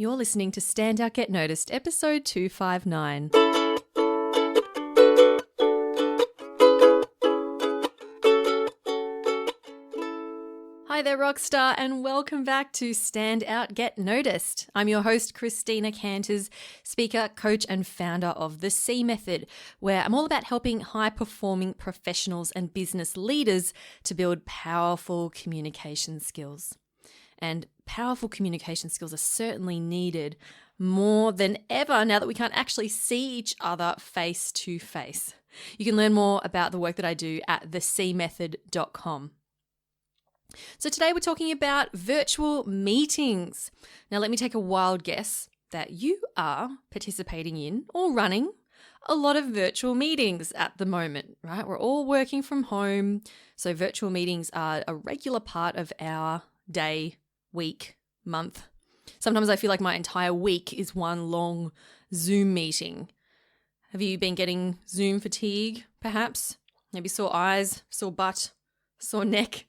You're listening to Stand Out Get Noticed, episode 259. Hi there, Rockstar, and welcome back to Stand Out Get Noticed. I'm your host, Christina Canters, speaker, coach, and founder of The C Method, where I'm all about helping high-performing professionals and business leaders to build powerful communication skills. And powerful communication skills are certainly needed more than ever now that we can't actually see each other face to face. You can learn more about the work that I do at thecmethod.com. So today we're talking about virtual meetings. Now let me take a wild guess that you are participating in or running a lot of virtual meetings at the moment, right? We're all working from home, so virtual meetings are a regular part of our day, week, month. Sometimes I feel like my entire week is one long Zoom meeting. Have you been getting Zoom fatigue, perhaps? Maybe sore eyes, sore butt, sore neck?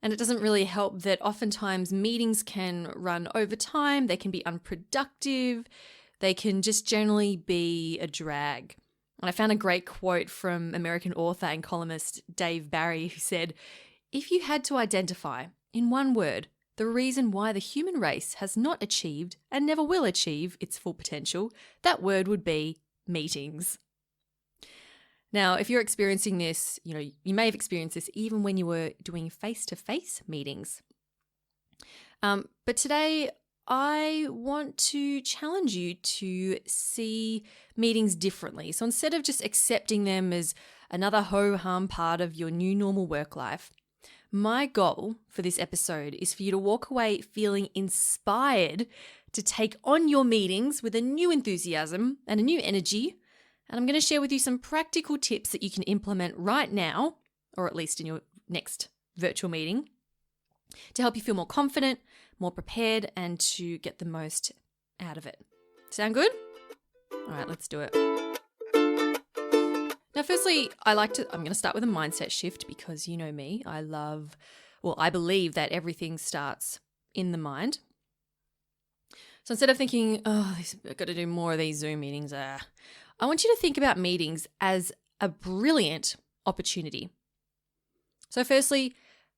And it doesn't really help that oftentimes meetings can run over time, they can be unproductive, they can just generally be a drag. And I found a great quote from American author and columnist Dave Barry, who said, "If you had to identify, in one word, the reason why the human race has not achieved and never will achieve its full potential, that word would be meetings." Now, if you're experiencing this, you may have experienced this even when you were doing face-to-face meetings. But today, I want to challenge you to see meetings differently. So instead of just accepting them as another ho-hum part of your new normal work life, my goal for this episode is for you to walk away feeling inspired to take on your meetings with a new enthusiasm and a new energy. And I'm going to share with you some practical tips that you can implement right now, or at least in your next virtual meeting, to help you feel more confident, more prepared, and to get the most out of it. Sound good? All right, let's do it. Now, firstly, I'm going to start with a mindset shift because you know me. I believe that everything starts in the mind. So instead of thinking, I've got to do more of these Zoom meetings, I want you to think about meetings as a brilliant opportunity. So firstly,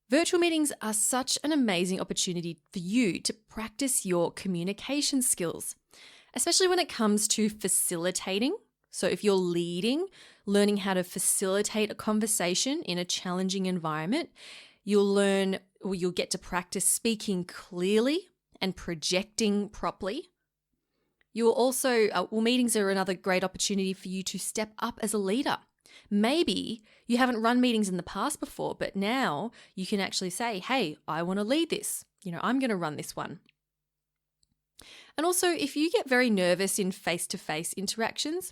virtual meetings are such an amazing opportunity for you to practice your communication skills, especially when it comes to facilitating. So if you're leading, learning how to facilitate a conversation in a challenging environment, you'll get to practice speaking clearly and projecting properly. You will also, meetings are another great opportunity for you to step up as a leader. Maybe you haven't run meetings in the past before, but now you can actually say, hey, I want to lead this. I'm going to run this one. And also, if you get very nervous in face-to-face interactions,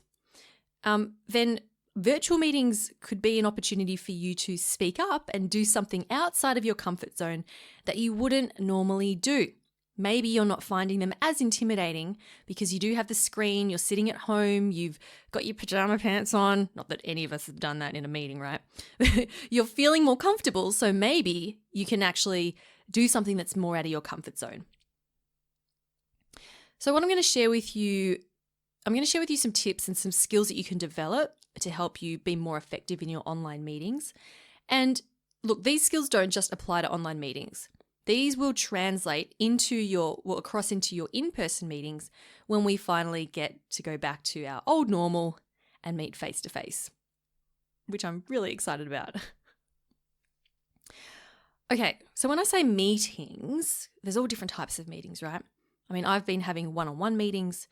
then virtual meetings could be an opportunity for you to speak up and do something outside of your comfort zone that you wouldn't normally do. Maybe you're not finding them as intimidating because you do have the screen, you're sitting at home, you've got your pajama pants on. Not that any of us have done that in a meeting, right? You're feeling more comfortable, so maybe you can actually do something that's more out of your comfort zone. So what I'm going to share with you some tips and some skills that you can develop to help you be more effective in your online meetings. And look, these skills don't just apply to online meetings. These will translate across into your in-person meetings when we finally get to go back to our old normal and meet face-to-face, which I'm really excited about. Okay, so when I say meetings, there's all different types of meetings, right? I mean, I've been having one-on-one meetings,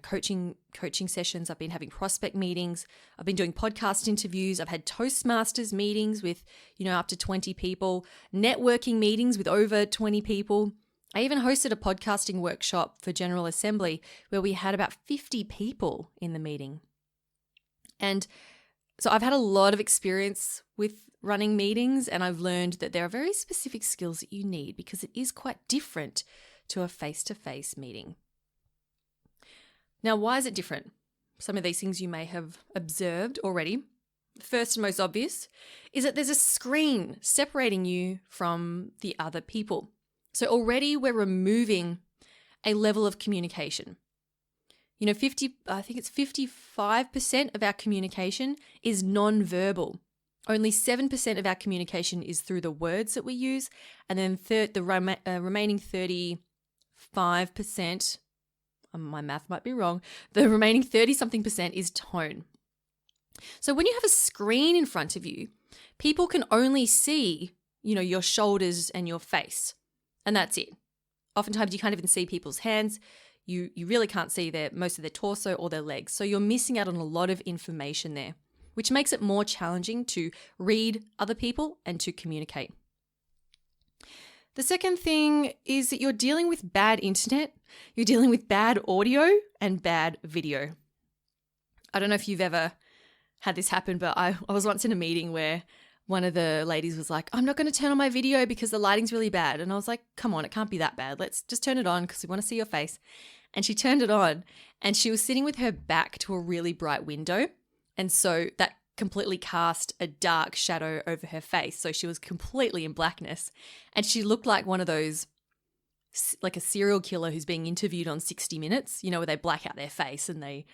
coaching sessions. I've been having prospect meetings. I've been doing podcast interviews. I've had Toastmasters meetings with, up to 20 people, networking meetings with over 20 people. I even hosted a podcasting workshop for General Assembly where we had about 50 people in the meeting. And so I've had a lot of experience with running meetings, and I've learned that there are very specific skills that you need because it is quite different to a face-to-face meeting. Now, why is it different? Some of these things you may have observed already. First and most obvious is that there's a screen separating you from the other people. So already we're removing a level of communication. You know, I think it's 55% of our communication is non-verbal. Only 7% of our communication is through the words that we use. And then the remaining 35%, my math might be wrong, the remaining 30-something% is tone. So when you have a screen in front of you, people can only see, you know, your shoulders and your face. And that's it. Oftentimes you can't even see people's hands. You really can't see most of their torso or their legs. So you're missing out on a lot of information there, which makes it more challenging to read other people and to communicate. The second thing is that you're dealing with bad internet, you're dealing with bad audio and bad video. I don't know if you've ever had this happen, but I was once in a meeting where one of the ladies was like, I'm not going to turn on my video because the lighting's really bad. And I was like, come on, it can't be that bad. Let's just turn it on because we want to see your face. And she turned it on and she was sitting with her back to a really bright window. And so that completely cast a dark shadow over her face. So she was completely in blackness. And she looked like one of those, like a serial killer who's being interviewed on 60 Minutes, you know, where they black out their face and they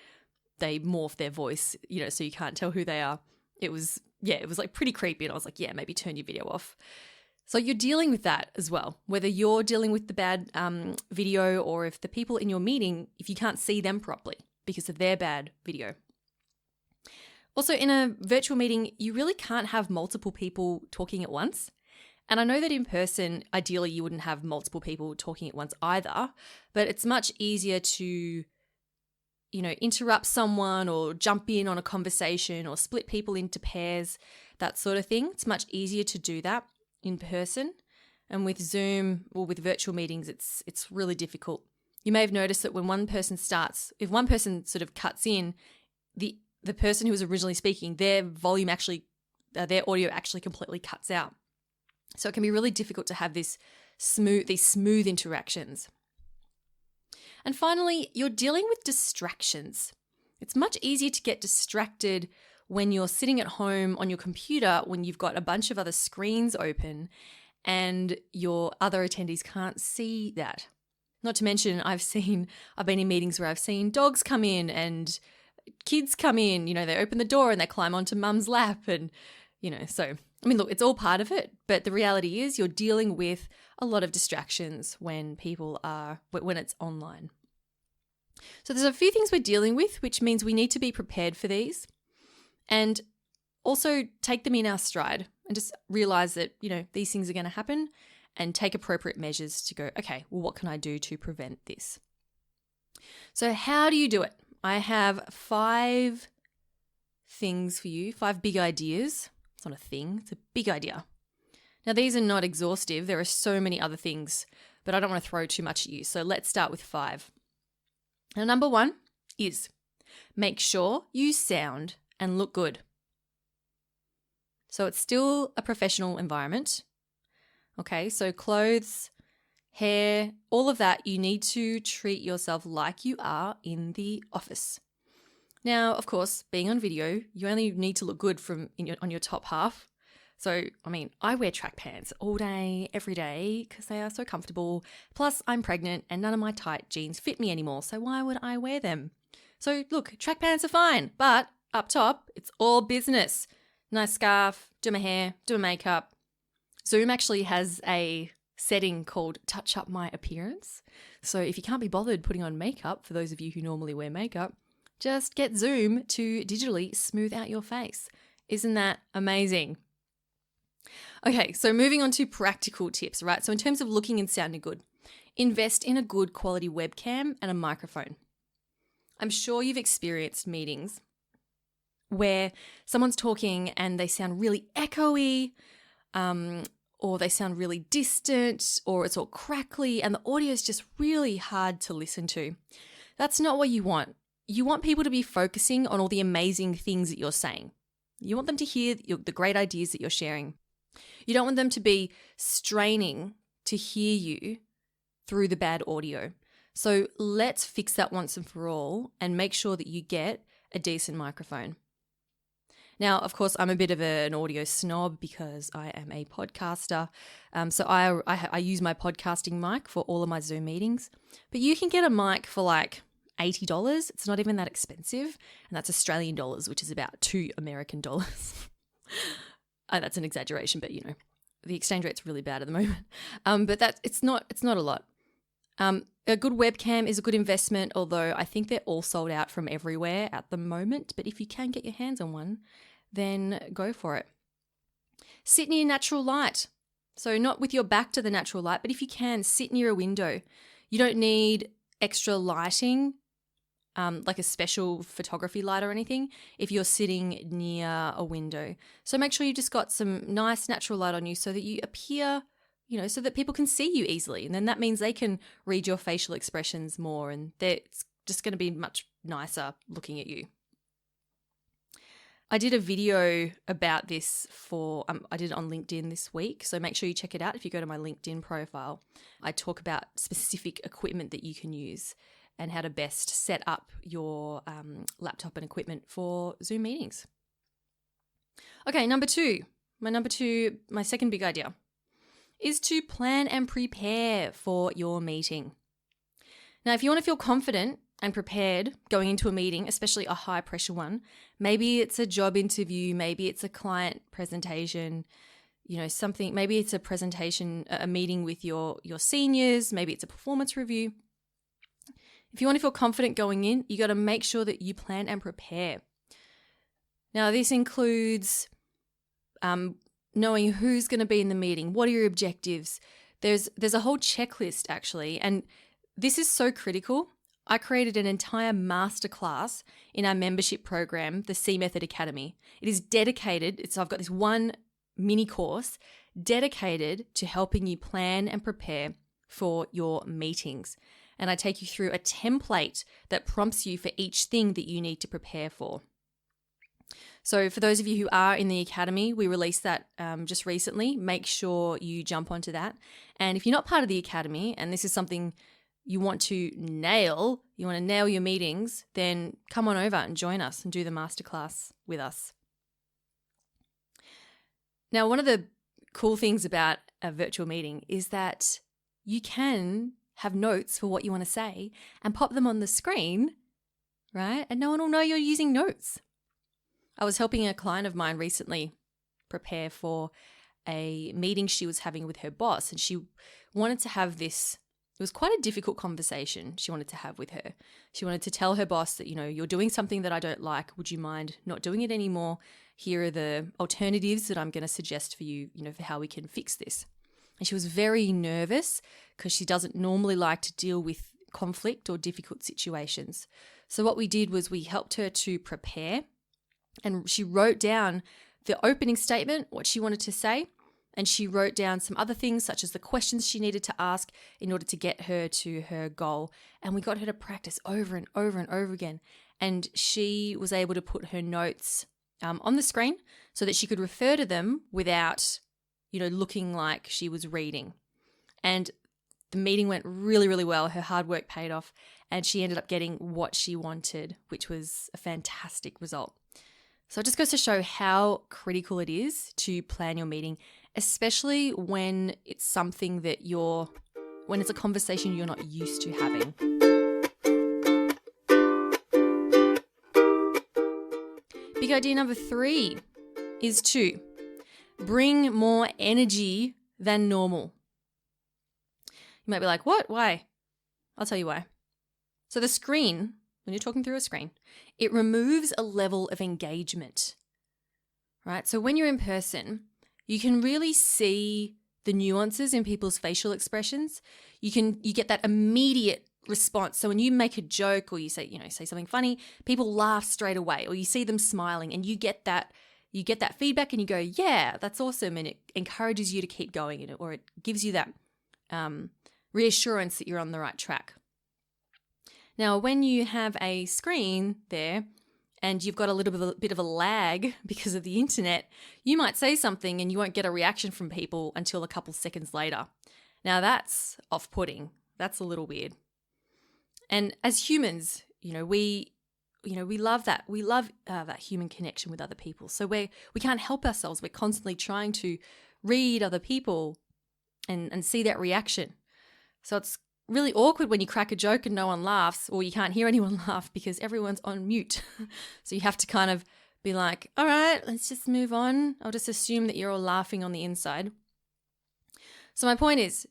morph their voice, you know, so you can't tell who they are. It was like pretty creepy. And I was like, yeah, maybe turn your video off. So you're dealing with that as well, whether you're dealing with the bad video or if the people in your meeting, if you can't see them properly because of their bad video. Also, in a virtual meeting, you really can't have multiple people talking at once. And I know that in person, ideally, you wouldn't have multiple people talking at once either, but it's much easier to, you know, interrupt someone or jump in on a conversation or split people into pairs, that sort of thing. It's much easier to do that in person. And with Zoom or with virtual meetings, it's really difficult. You may have noticed that when one person starts, if one person sort of cuts in, the person who was originally speaking, their volume actually, their audio actually completely cuts out. So it can be really difficult to have these smooth interactions. And finally, you're dealing with distractions. It's much easier to get distracted when you're sitting at home on your computer when you've got a bunch of other screens open and your other attendees can't see that. Not to mention, I've been in meetings where I've seen dogs come in and kids come in, you know, they open the door and they climb onto mum's lap and, you know, so, I mean, look, it's all part of it, but the reality is you're dealing with a lot of distractions when it's online. So there's a few things we're dealing with, which means we need to be prepared for these and also take them in our stride and just realize that, you know, these things are going to happen and take appropriate measures to go, okay, well, what can I do to prevent this? So how do you do it? I have 5 things for you, 5 big ideas. It's not a thing, it's a big idea. Now, these are not exhaustive. There are so many other things, but I don't want to throw too much at you. So let's start with 5. Now, number 1 is make sure you sound and look good. So it's still a professional environment. Okay, so clothes, hair, all of that, you need to treat yourself like you are in the office. Now, of course, being on video, you only need to look good on your top half. So, I mean, I wear track pants all day, every day, because they are so comfortable. Plus, I'm pregnant and none of my tight jeans fit me anymore, so why would I wear them? So, look, track pants are fine, but up top, it's all business. Nice scarf, do my hair, do my makeup. Zoom actually has a setting called Touch Up My Appearance. So if you can't be bothered putting on makeup, for those of you who normally wear makeup, just get Zoom to digitally smooth out your face. Isn't that amazing? Okay, so moving on to practical tips, right? So in terms of looking and sounding good, invest in a good quality webcam and a microphone. I'm sure you've experienced meetings where someone's talking and they sound really echoey, or they sound really distant, or it's all crackly, and the audio is just really hard to listen to. That's not what you want. You want people to be focusing on all the amazing things that you're saying. You want them to hear the great ideas that you're sharing. You don't want them to be straining to hear you through the bad audio. So let's fix that once and for all and make sure that you get a decent microphone. Now, of course, I'm a bit of an audio snob because I am a podcaster. So I use my podcasting mic for all of my Zoom meetings. But you can get a mic for like $80. It's not even that expensive. And that's Australian dollars, which is about $2 American. That's an exaggeration, but the exchange rate's really bad at the moment. But it's not a lot. A good webcam is a good investment, although I think they're all sold out from everywhere at the moment. But if you can get your hands on one, then go for it. Sit near natural light. So not with your back to the natural light, but if you can, sit near a window. You don't need extra lighting, like a special photography light or anything, if you're sitting near a window. So make sure you've just got some nice natural light on you so that you appear, so that people can see you easily. And then that means they can read your facial expressions more, and it's just going to be much nicer looking at you. I did a video about this I did it on LinkedIn this week, so make sure you check it out if you go to my LinkedIn profile. I talk about specific equipment that you can use and how to best set up your laptop and equipment for Zoom meetings. Okay, my second big idea is to plan and prepare for your meeting. Now, if you want to feel confident and prepared going into a meeting, especially a high pressure one, maybe it's a job interview, maybe it's a client presentation, something, maybe it's a presentation, a meeting with your seniors, maybe it's a performance review. If you want to feel confident going in, you got to make sure that you plan and prepare. Now, this includes knowing who's going to be in the meeting. What are your objectives? There's a whole checklist actually, and this is so critical. I created an entire masterclass in our membership program, the C Method Academy. It is dedicated. So I've got this one mini course dedicated to helping you plan and prepare for your meetings. And I take you through a template that prompts you for each thing that you need to prepare for. So for those of you who are in the academy, we released that just recently. Make sure you jump onto that. And if you're not part of the academy, and this is something you want to nail your meetings, then come on over and join us and do the masterclass with us. Now, one of the cool things about a virtual meeting is that you can have notes for what you want to say and pop them on the screen, right? And no one will know you're using notes. I was helping a client of mine recently prepare for a meeting she was having with her boss, and she wanted to have this. It was quite a difficult conversation she wanted to have with her. She wanted to tell her boss that, you're doing something that I don't like. Would you mind not doing it anymore? Here are the alternatives that I'm going to suggest for you, for how we can fix this. And she was very nervous because she doesn't normally like to deal with conflict or difficult situations. So what we did was we helped her to prepare, and she wrote down the opening statement, what she wanted to say, and she wrote down some other things such as the questions she needed to ask in order to get her to her goal. And we got her to practice over and over and over again. And she was able to put her notes on the screen so that she could refer to them without, looking like she was reading. And the meeting went really, really well. Her hard work paid off, and she ended up getting what she wanted, which was a fantastic result. So it just goes to show how critical it is to plan your meeting, especially when it's something that when it's a conversation you're not used to having. Big idea number 3 is to bring more energy than normal. You might be like, what? Why? I'll tell you why. So the screen, when you're talking through a screen, it removes a level of engagement, right? So when you're in person, you can really see the nuances in people's facial expressions. You get that immediate response. So when you make a joke or you say something funny, people laugh straight away, or you see them smiling, and you get that feedback and you go, yeah, that's awesome. And it encourages you to keep going, or it gives you that reassurance that you're on the right track. Now, when you have a screen there and you've got a little bit of a lag because of the internet, you might say something and you won't get a reaction from people until a couple seconds later. Now, that's off-putting. That's a little weird. And as humans, we we love that. We love that human connection with other people. So we can't help ourselves. We're constantly trying to read other people and see that reaction. So it's really awkward when you crack a joke and no one laughs, or you can't hear anyone laugh because everyone's on mute. So you have to kind of be like, all right, let's just move on. I'll just assume that you're all laughing on the inside. So my point is,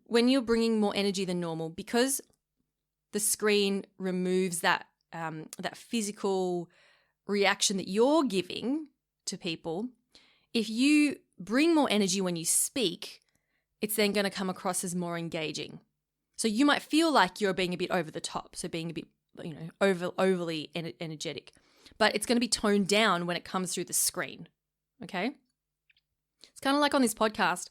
when you're bringing more energy than normal, because the screen removes that physical reaction that you're giving to people, if you bring more energy when you speak, it's then going to come across as more engaging. So you might feel like you're being a bit over the top, so being a bit, overly energetic, but it's going to be toned down when it comes through the screen, okay? It's kind of like on this podcast.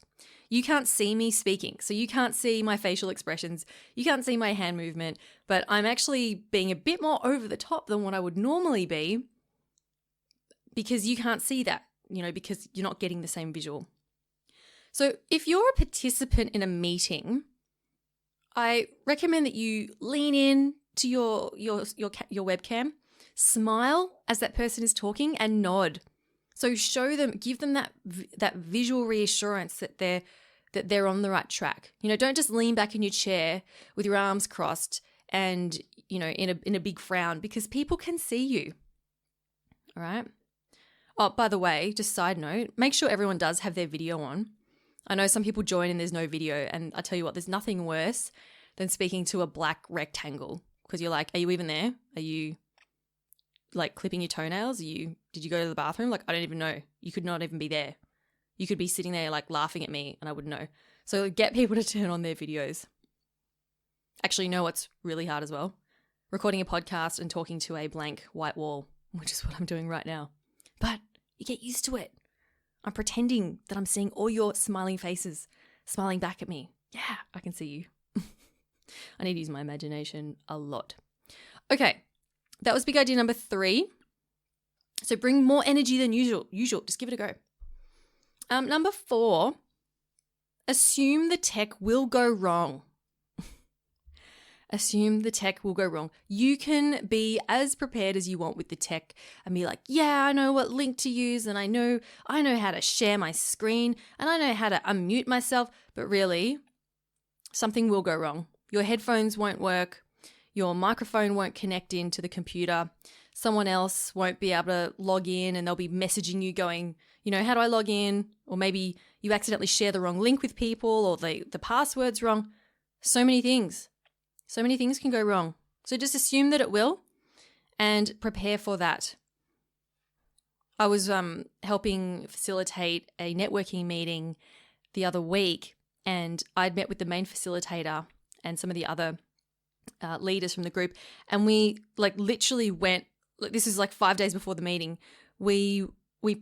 You can't see me speaking, so you can't see my facial expressions, you can't see my hand movement, but I'm actually being a bit more over the top than what I would normally be because you can't see that, because you're not getting the same visual. So if you're a participant in a meeting, I recommend that you lean in to your webcam, smile as that person is talking, and nod. So give them that visual reassurance that they're on the right track. Don't just lean back in your chair with your arms crossed and in a big frown, because people can see you. All right. Oh, by the way, just side note, make sure everyone does have their video on. I know some people join and there's no video, and I tell you what, there's nothing worse than speaking to a black rectangle, because you're like, are you even there? Are you like clipping your toenails? Did you go to the bathroom? Like, I don't even know. You could not even be there. You could be sitting there like laughing at me and I wouldn't know. So get people to turn on their videos. Actually, you know what's really hard as well? Recording a podcast and talking to a blank white wall, which is what I'm doing right now. But you get used to it. I'm pretending that I'm seeing all your smiling faces smiling back at me. Yeah, I can see you. I need to use my imagination a lot. Okay, that was big idea number 3. So bring more energy than usual. Just give it a go. Number 4, assume the tech will go wrong. Assume the tech will go wrong. You can be as prepared as you want with the tech and be like, yeah, I know what link to use, and I know how to share my screen, and I know how to unmute myself, but really, something will go wrong. Your headphones won't work. Your microphone won't connect into the computer. Someone else won't be able to log in, and they'll be messaging you going, how do I log in? Or maybe you accidentally share the wrong link with people, or the password's wrong. So many things. So many things can go wrong. So just assume that it will and prepare for that. I was helping facilitate a networking meeting the other week, and I'd met with the main facilitator and some of the other leaders from the group, and we literally went, this is 5 days before the meeting, we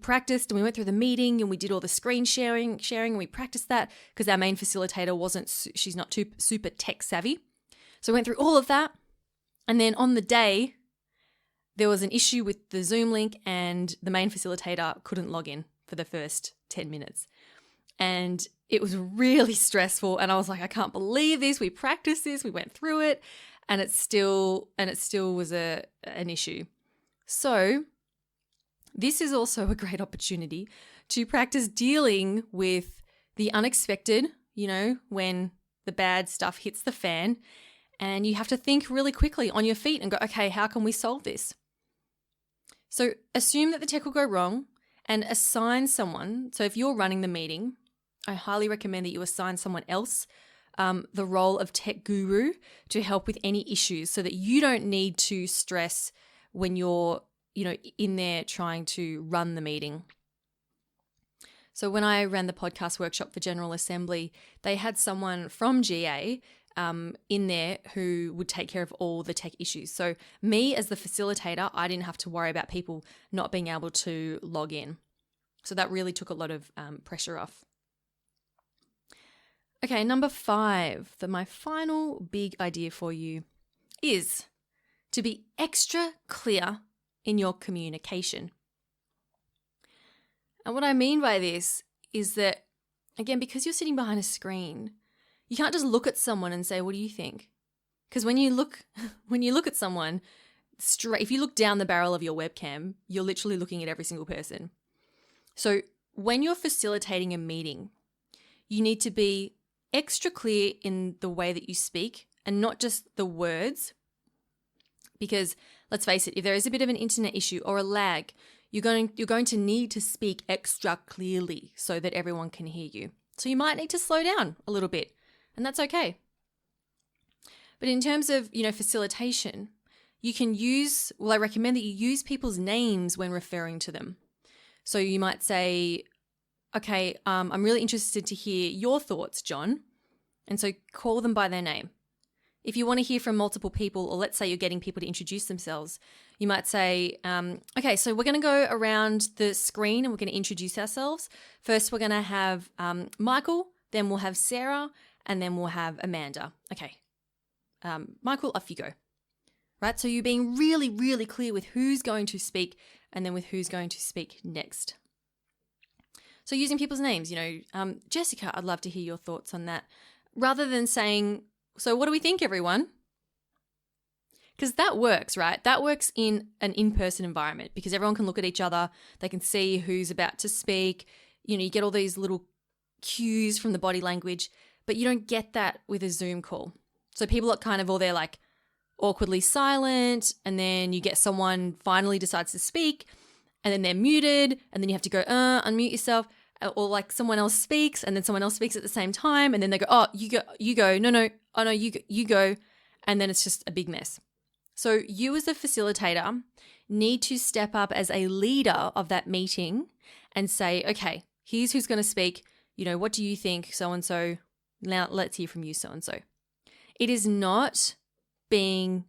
practiced and we went through the meeting and we did all the screen sharing and we practiced that because our main facilitator she's not too super tech savvy. So we went through all of that, and then on the day, there was an issue with the Zoom link and the main facilitator couldn't log in for the first 10 minutes. And it was really stressful, and I was like, I can't believe this. We practiced this, we went through it, and it still was an issue. So this is also a great opportunity to practice dealing with the unexpected, when the bad stuff hits the fan. And you have to think really quickly on your feet and go, okay, how can we solve this? So assume that the tech will go wrong and assign someone. So if you're running the meeting, I highly recommend that you assign someone else the role of tech guru to help with any issues, so that you don't need to stress when you're, in there trying to run the meeting. So when I ran the podcast workshop for General Assembly, they had someone from GA in there who would take care of all the tech issues. So me as the facilitator, I didn't have to worry about people not being able to log in. So that really took a lot of pressure off. Okay, number 5, my final big idea for you is to be extra clear in your communication. And what I mean by this is that, again, because you're sitting behind a screen, you can't just look at someone and say, what do you think? Because when you look at someone, straight, if you look down the barrel of your webcam, you're literally looking at every single person. So when you're facilitating a meeting, you need to be extra clear in the way that you speak and not just the words. Because let's face it, if there is a bit of an internet issue or a lag, you're going to need to speak extra clearly so that everyone can hear you. So you might need to slow down a little bit, and that's okay. But in terms of, facilitation, you can I recommend that you use people's names when referring to them. So you might say, okay, I'm really interested to hear your thoughts, John. And so call them by their name. If you want to hear from multiple people, or let's say you're getting people to introduce themselves, you might say, okay, so we're going to go around the screen and we're going to introduce ourselves. First, we're going to have Michael, then we'll have Sarah, and then we'll have Amanda. Okay, Michael, off you go. Right, so you're being really, really clear with who's going to speak and then with who's going to speak next. So using people's names, Jessica, I'd love to hear your thoughts on that. Rather than saying, so what do we think, everyone? Because that works, right? That works in an in-person environment because everyone can look at each other. They can see who's about to speak. You get all these little cues from the body language, but you don't get that with a Zoom call. So people are kind of all there like awkwardly silent, and then you get someone finally decides to speak, and then they're muted, and then you have to go, unmute yourself. Or like someone else speaks and then someone else speaks at the same time, and then they go, oh, you go, no, oh no, you go, and then it's just a big mess. So you as the facilitator need to step up as a leader of that meeting and say, okay, here's who's going to speak. What do you think, so-and-so? Now let's hear from you, so-and-so. It is not being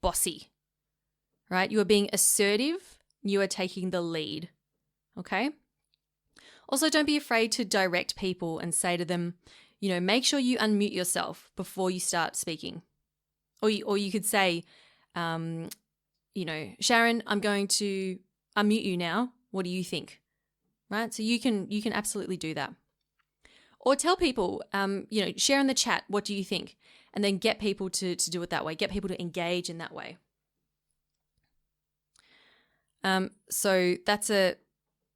bossy, right? You are being assertive. You are taking the lead, okay? Also, don't be afraid to direct people and say to them, make sure you unmute yourself before you start speaking. Or you could say, Sharon, I'm going to unmute you now. What do you think? Right? So you can absolutely do that. Or tell people, share in the chat, what do you think? And then get people to do it that way. Get people to engage in that way. So that's a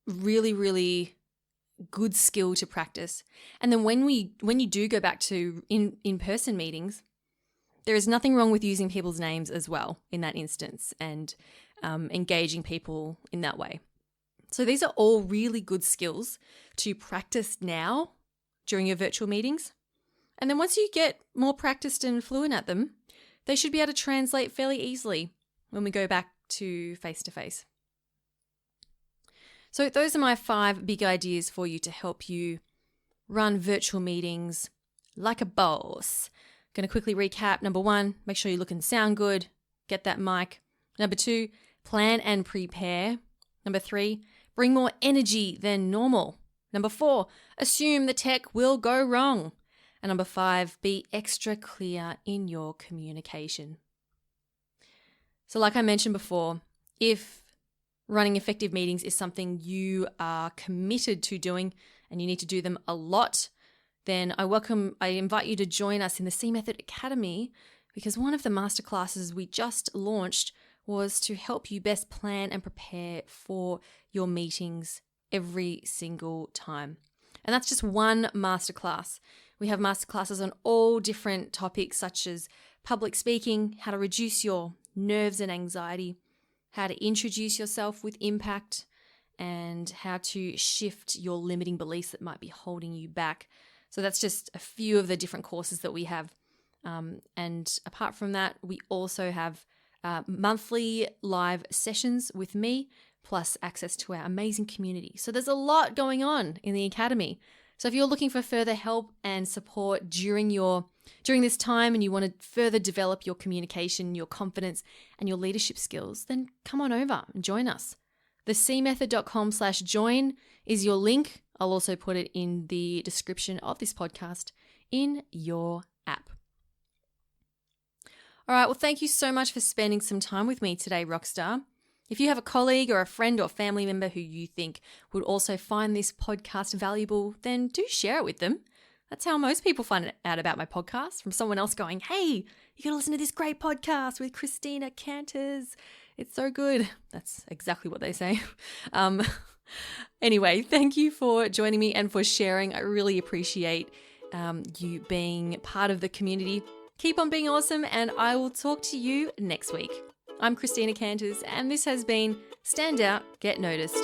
really, really good skill to practice. And then when you do go back to in-person meetings, there is nothing wrong with using people's names as well in that instance and engaging people in that way. So these are all really good skills to practice now during your virtual meetings. And then once you get more practiced and fluent at them, they should be able to translate fairly easily when we go back to face-to-face. So those are my 5 big ideas for you to help you run virtual meetings like a boss. Going to quickly recap. Number 1, make sure you look and sound good. Get that mic. Number 2, plan and prepare. Number 3, bring more energy than normal. Number 4, assume the tech will go wrong. And number 5, be extra clear in your communication. So like I mentioned before, if running effective meetings is something you are committed to doing and you need to do them a lot, then I invite you to join us in the C Method Academy, because one of the masterclasses we just launched was to help you best plan and prepare for your meetings every single time. And that's just one masterclass. We have masterclasses on all different topics such as public speaking, how to reduce your nerves and anxiety, how to introduce yourself with impact, and how to shift your limiting beliefs that might be holding you back. So that's just a few of the different courses that we have. And apart from that, we also have monthly live sessions with me, plus access to our amazing community. So there's a lot going on in the Academy. So if you're looking for further help and support during this time, and you want to further develop your communication, your confidence, and your leadership skills, then come on over and join us. thecmethod.com/join is your link. I'll also put it in the description of this podcast in your app. All right, well, thank you so much for spending some time with me today, Rockstar. If you have a colleague or a friend or family member who you think would also find this podcast valuable, then do share it with them. That's how most people find out about my podcast, from someone else going, hey, you got to listen to this great podcast with Christina Canters. It's so good. That's exactly what they say. Anyway, thank you for joining me and for sharing. I really appreciate you being part of the community. Keep on being awesome, and I will talk to you next week. I'm Christina Canters, and this has been Stand Out, Get Noticed.